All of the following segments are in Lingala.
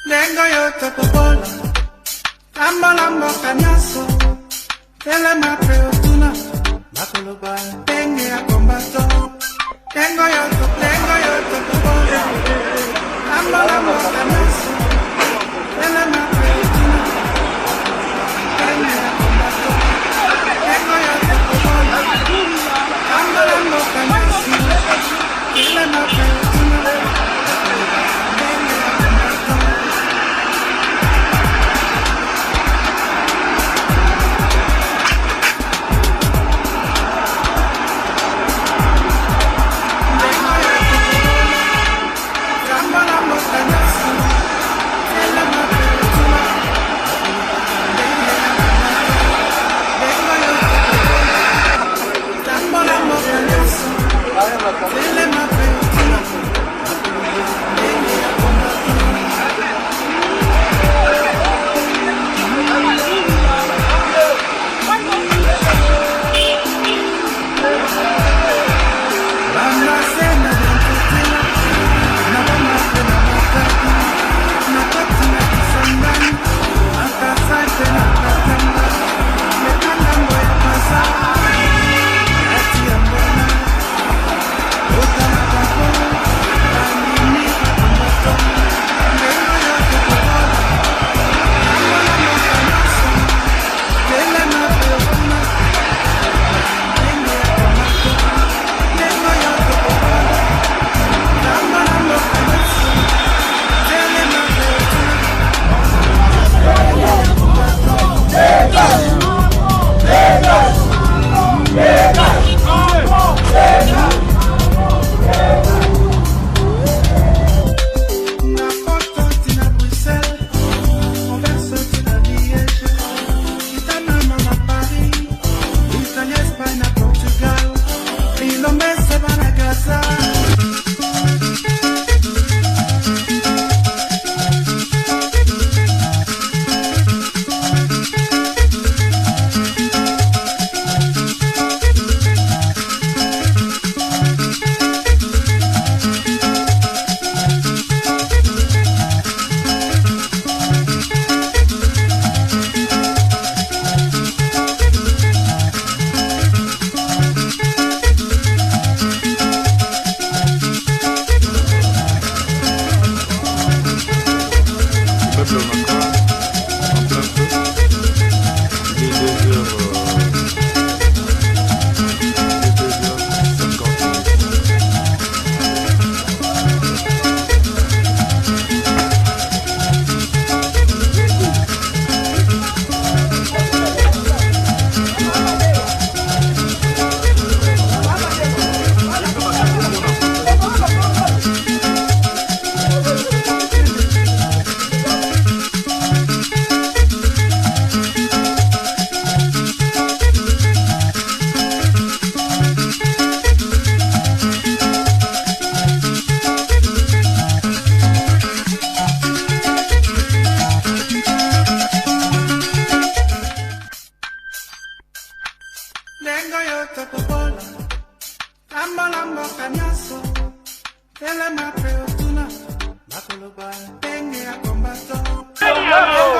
Lengo yote popola, lambo kanyaso, tele mape otuna, makoloba, penge ya kombato. Lengo yote popola, lambo kanyaso, tele mape otuna, penge ya kombato. Lengo yote popola, lambo kanyaso, tele mape otuna.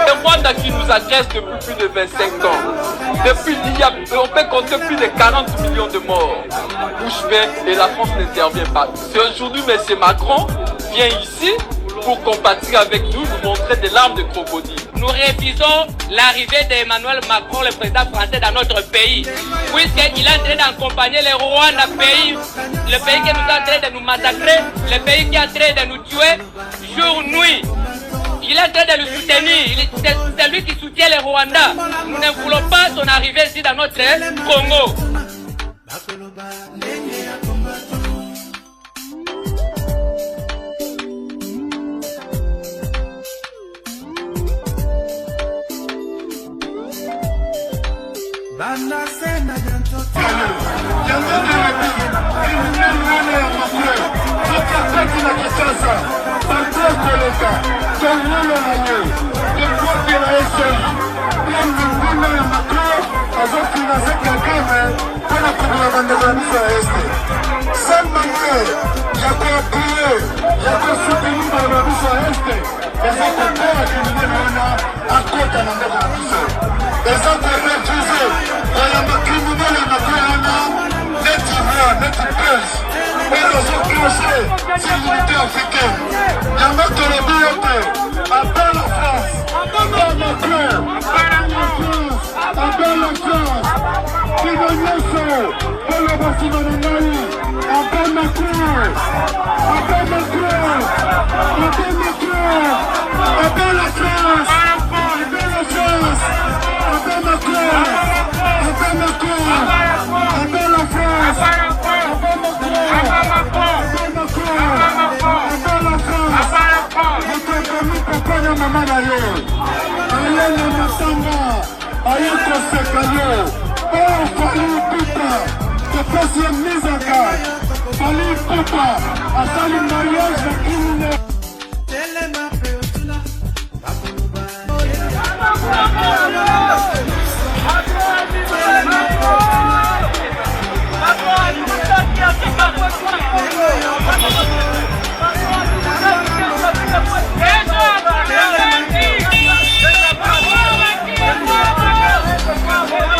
Le Rwanda qui nous agresse depuis plus de 25 ans. On peut compter plus de 40 millions de morts. Bouche bée et la France n'intervient pas. C'est aujourd'hui, M. Macron vient ici pour compatir avec nous, nous montrer des larmes de crocodile. Nous refusons l'arrivée d'Emmanuel Macron, le président français, dans notre pays, puisqu'il est en train d'accompagner les Rwandais, le pays qui nous est en train de nous massacrer, le pays qui est en train de nous tuer jour, nuit. Il est en train de le soutenir, c'est lui qui soutient les Rwandais. Nous ne voulons pas son arrivée ici dans notre Congo.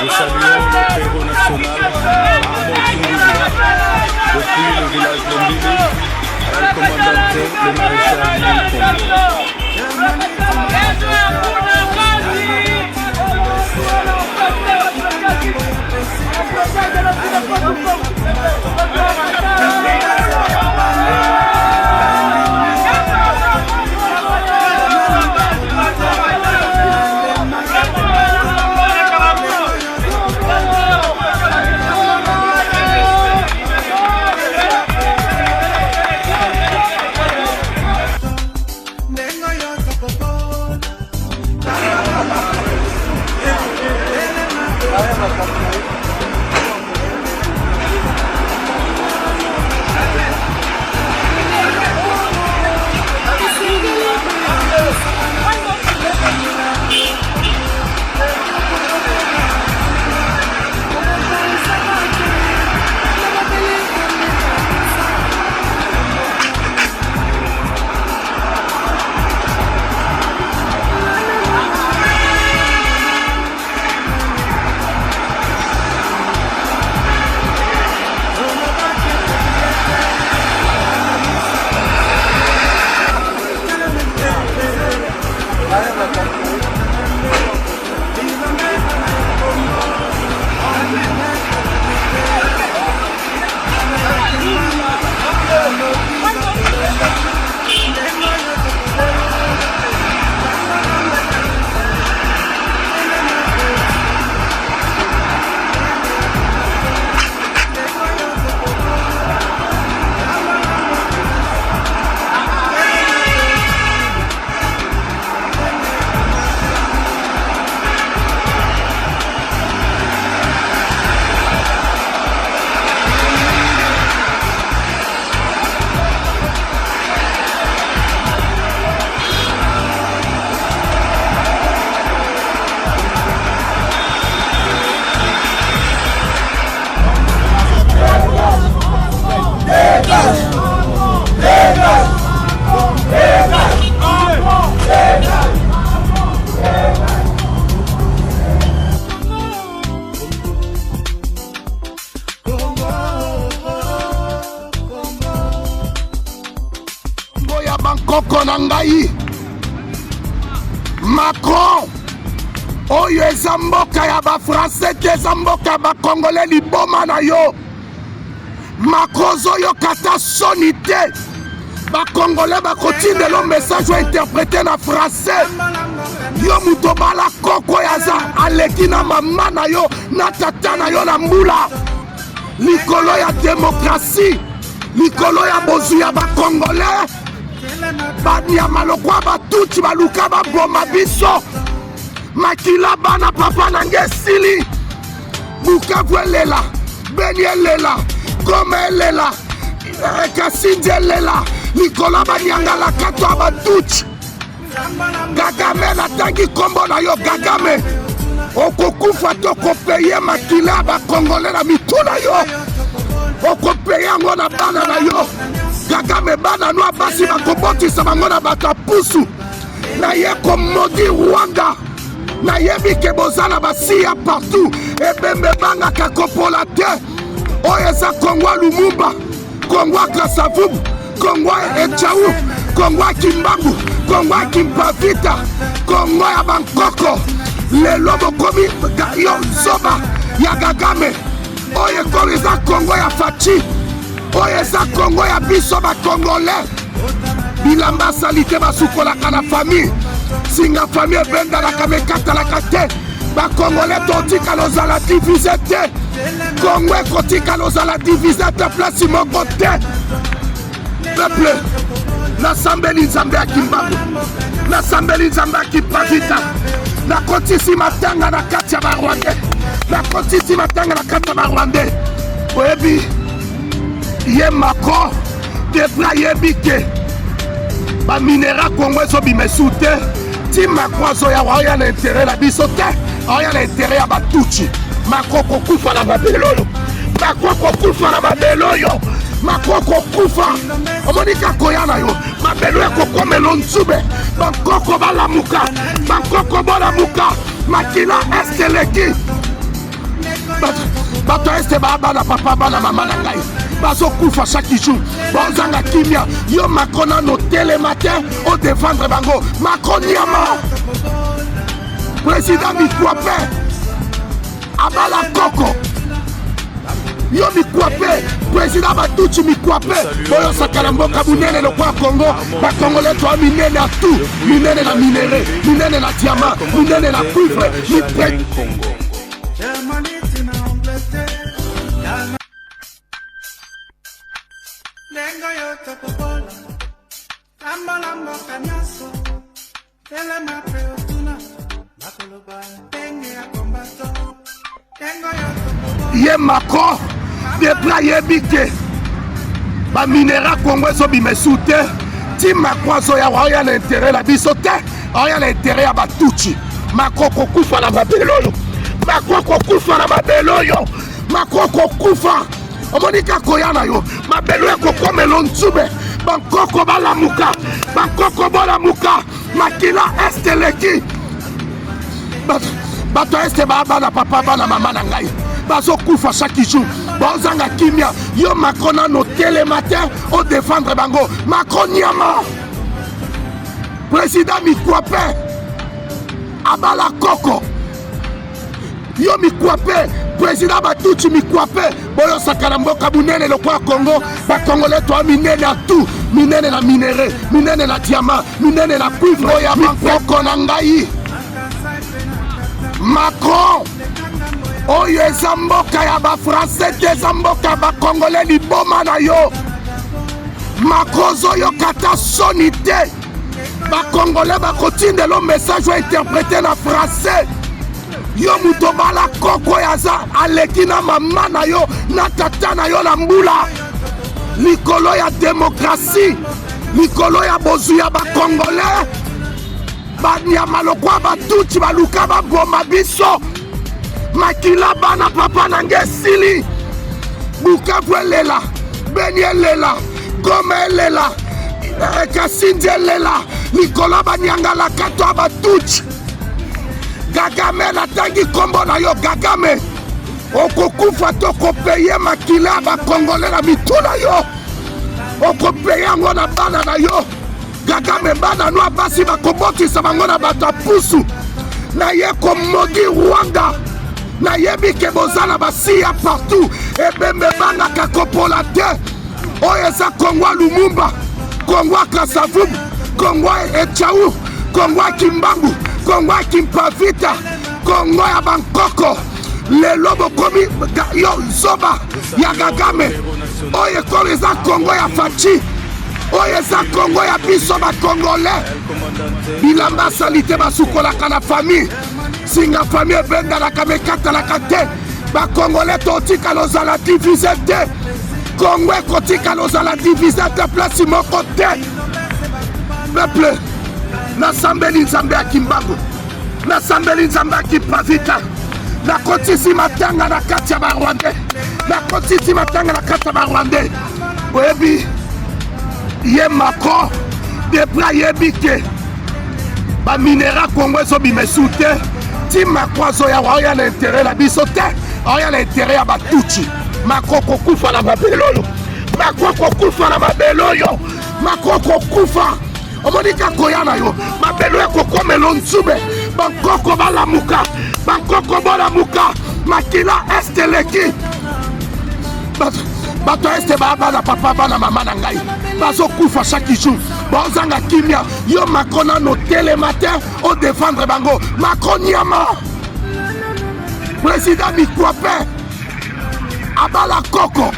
Nous saluons notre héros national, depuis le village de Mbili, le commandant le maréchal Koko na ngai Macron oyo eza mboka ya ba français te eza mboka ya ba congolais liboma na yo Macron zoyoka ta soni te ba congolais bakotindela message oyo interprété na français yo muto bala koko yaza aleki na mama na yo na tata na yo na mbula likolo ya démocratie likolo ya bozwi ya ba congolais banyama lokwa batuti baluka baboma biso makila bana papa nange esili Bukavu elela Beni elela Goma elela Kasindi elela likolo banyangala kato abatuti Kagame natangi kombo na yo Kagame okokufa tokopeye makila bakongole na mituna yo okopeye yango na bana na yo Kagame bana no abasi bakobotisa bango na bato pusu naye komodi Rwanda, nayebi ke bozala basiya partout, ebembe bangaka kopola te, oyo eza Kongwa Lumumba, Kongwa Kasavubu, Kongwa Echaou, Kongwa Kimbangu, Kongwa Kimpavita, Kongwa ya Bangkoko, lelo bokomi yo zoba ya Kagame, oyo ekolo eza Kongo ya Faci, oyo eza Kongo ya biso bakongolais, bilamba salite basukolaka na famille, singa famille ebendalaka mekatalaka te, bakongolais totikala ozala divise te, Kongo ekotikala ozala divise te place moko te. Peuple, nasambeli nzambe ya Kimbangu, nasambeli nzambe ya Kimpavita, nakotisi matanga na kati ya Barwandais, nakotisi matanga na kati ya Barwandais. Oyebi ye Macron devra yebi ke baminera Kongo ezobima esu te, ti Macron azoya oya na intere na biso te, oya na intere ya batuchi. Macron kokufa na babelo oyo, Macron kokufa na babelo oyo, Macron kokufa omonika koya na yo, mabelo ekokomela nzube, bankoko balamuka, bankoko bolamuka, makila este leki, bato este bana papa bana mama na ngai bazokufa chaque jour, bozanga kimia, yo Macron na notele matin o défendre bango, Macron niama, président Mikwape, abala koko, yo Mikwape, président Batuchi Mikwape, boyo sakala mboka bunene lokwa Congo, bakongole to minene à tout, minene na minéré, minene na diamant, minene na cuivre, ni prêt Congo. Lengo yote popola, tambala mboka nyaso, tele mape otuna, bakoloba penge ya kombato. Lengo yote popola. Ye Macron, depla yebike, ba minera Congo ezobima esu te, ti Macron azoya oya na intere na biso te, oya na intere ya batuchi. Macron kokufa na babelo oyo, Macron kokufa na babelo oyo, Macron kokufa omonika koya na yo, mabelo ekokomela nzube, bankoko balamuka, bankoko bolamuka, makila este leki, bato este bana papa bana mama na ngai bazokufa chaque jour, bozanga kimia, yo Macron na notele matin o défendre bango, Macron niama, président Mikwape, abala koko, yo Mikwape, président Batuchi Mikwape, boyo sakala mboka bunene lokwa Congo, bakongole to minene à tout, minene na minéré, minene na diamant, minene na cuivre ya Bangkoko na ngai. Macron, oyo eza mboka ya ba français te, eza mboka ba congolais liboma na yo. Macron zoyo kata soni te, ba congolais bakotindelo message interprété na français. Yo muto bala koko yaza aleki na mama na yo na tata na yo na mbula, likolo ya démocratie, likolo ya bozu ya bakongolais, banyama lokwa batuchi baluka baboma biso, makila bana papa na ngesili, Bukavu elela, Beni elela, Goma elela, Kasindi elela, likolo banyangala kato batuchi. Kagame natangi kombo na yo, Kagame okokufa tokopeye makila bakongole na mituna yo, okopeye yango na bana na yo. Kagame bana no basi bakobotisa bango na bato pusu, na ye komodi Rwanda, na yebi ke bozala basiya partout, ebembe bangaka kopola te, oyo eza Kongwa Lumumba, Kongwa Kasavubu, Kongwa Echaou, Kongwa Kimbangu, Kongwa Kimpavita, Kongwa ya Bangkoko, lelo bokomi yo zoba ya Kagame, oyo ekolo eza Kongo ya Faci, oyo eza Kongo ya biso bakongolais, bilamba salite basukolaka na famille, singa famille ebendalaka mekatalaka te, bakongolais totikala ozala divise te, Kongo ekotikala ozala divise te place moko te. Peuple, nasambeli nzambe ya Kimbangu, nasambeli nzambe ya Kimpavita, nakotisi matanga na kati ya Barwandais, nakotisi matanga na kati ya Barwandais. Oyebi ye Macron depla yebi ke baminera Congo ezobimesu te ti Macron azoya oya na intérêt na biso te oya na intérêt ya batuchi Macron kokufa na mabele oyo Macron kokufa na mabele oyo Macron kokufa omonika koya na yo mabele ekokomela nzube bankoko balamuka bankoko bolamuka makila este leki bato este bana papa bana mama na ngai bazokufa chaque jour bozanga kimia yo Macron nano tele matin o défendre bango Macron nyama président mikwape abala koko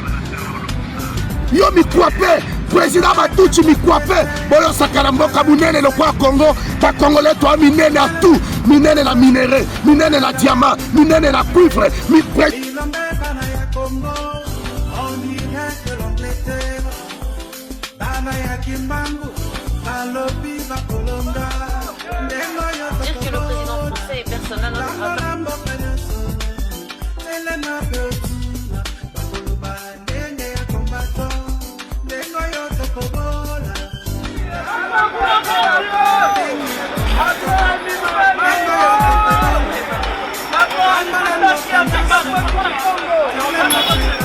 yo mikwape président batuchi mikwape boyo sakana mboka munene lokwa Congo ba Congolais to minene à tout minene na minéré minene na diamant minene na cuivre mi Dire que le président français est personne à notre rapport. Congo.